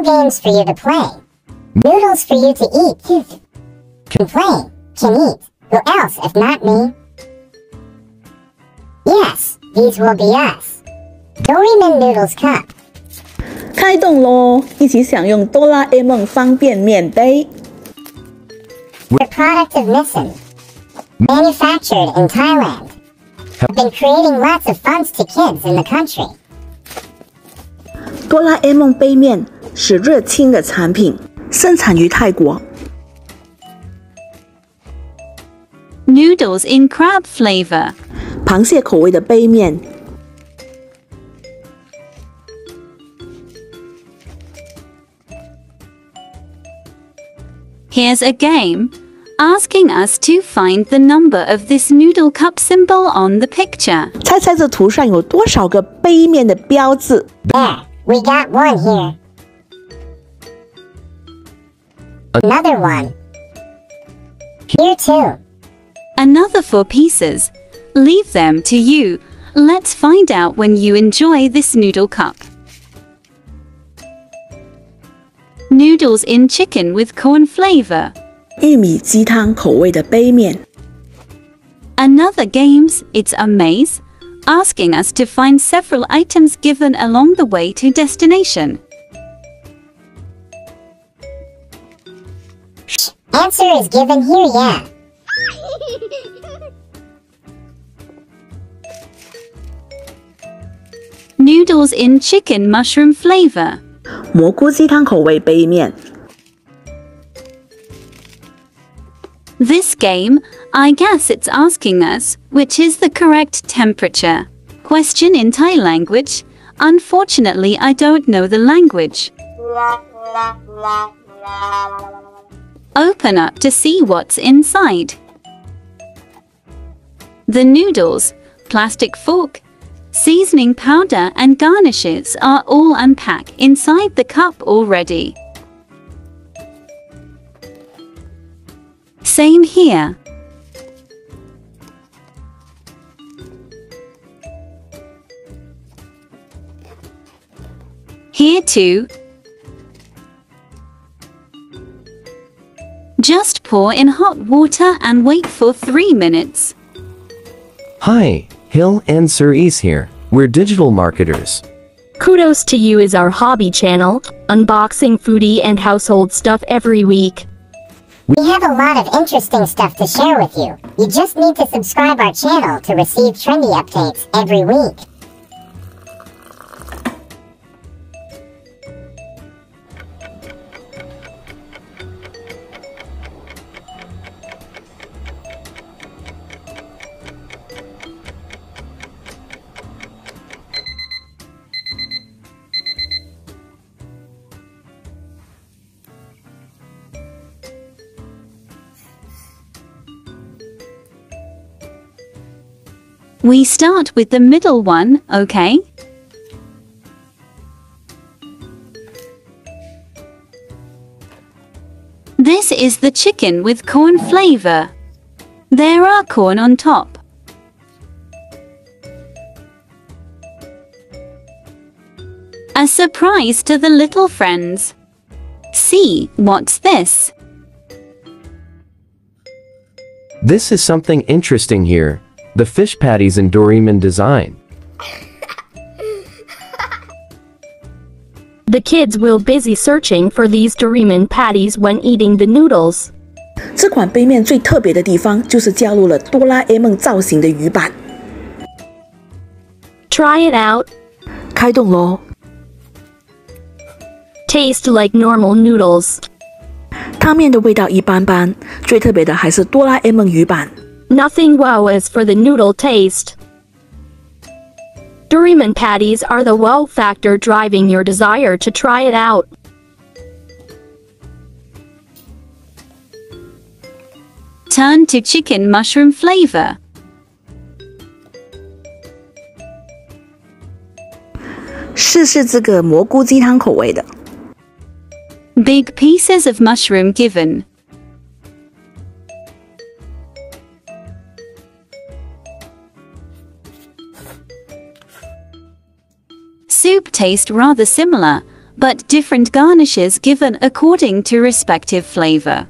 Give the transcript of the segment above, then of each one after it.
games for you to play. Noodles for you to eat. Can play, can eat. Who else if not me? Yes, these will be us. Doraemon Noodles Cup. 开动咯！一起享用哆啦 A 梦方便面杯。The product of Nissin, manufactured in Thailand, have been creating lots of funs to kids in the country. 哆啦 A 梦杯面是日清的产品，生产于泰国。Noodles in crab flavour. 螃蟹口味的杯面。Here's a game asking us to find the number of this noodle cup symbol on the picture. 猜猜这图上有多少个杯面的标志？ There, we got one here. Another one. Here too. Another 4 pieces. Leave them to you. Let's find out when you enjoy this noodle cup. Noodles in chicken with corn flavour. 玉米鸡汤口味的杯面。 Another games, it's a maze, asking us to find several items given along the way to destination. Answer is given here, yeah. Noodles in chicken mushroom flavour. 蘑菇鸡汤口味杯面。 This game, I guess it's asking us, which is the correct temperature? Question in Thai language. Unfortunately, I don't know the language. Open up to see what's inside. The noodles, plastic fork, seasoning powder and garnishes are all unpacked inside the cup already. Same here. Here too. Just pour in hot water and wait for 3 minutes. Hi, Hill and Cerise here. We're digital marketers. Kudos to you is our hobby channel, unboxing foodie and household stuff every week. We have a lot of interesting stuff to share with you. You just need to subscribe our channel to receive trendy updates every week. We start with the middle one, okay? This is the chicken with corn flavor. There are corn on top. A surprise to the little friends. See, what's this? This is something interesting here. The fish patties in Doraemon design. The kids will busy searching for these Doraemon patties when eating the noodles. 这款杯面最特别的地方就是加入了哆啦 A 梦造型的鱼板。 Try it out. 开动咯！ Taste like normal noodles. 汤面的味道一般般，最特别的还是哆啦 A 梦鱼板。 Nothing wow as for the noodle taste. Doraemon patties are the wow factor driving your desire to try it out. Turn to chicken mushroom flavor. 试试这个蘑菇鸡汤口味的。 Big pieces of mushroom given. Soup taste rather similar, but different garnishes given according to respective flavor.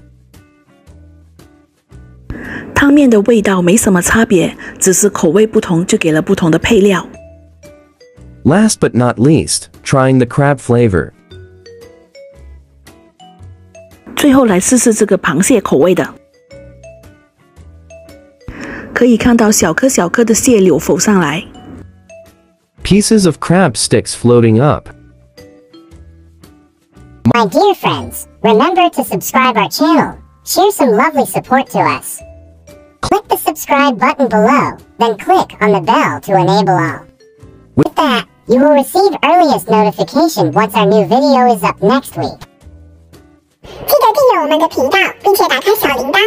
汤面的味道没什么差别，只是口味不同就给了不同的配料。Last but not least, trying the crab flavor. 最后来试试这个螃蟹口味的。可以看到小颗小颗的蟹柳浮上来。Pieces of crab sticks floating up. My dear friends, remember to subscribe our channel. Share some lovely support to us. Click the subscribe button below, then click on the bell to enable all. With that, you will receive earliest notification once our new video is up next week. 记得订阅我们的频道，并且打开小铃铛。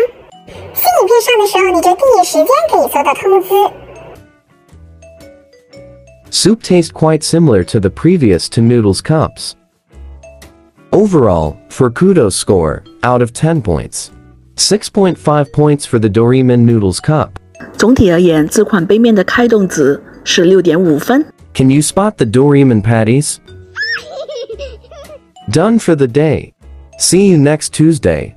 新影片上的时候，你就第一时间可以收到通知。Soup tastes quite similar to the previous two noodles cups. Overall, for Kudos score, out of 10 points, 6.5 points for the Doraemon Noodles cup. 总体而言，这款杯面的开动值是6.5分。Can you spot the Doraemon patties? Done for the day. See you next Tuesday.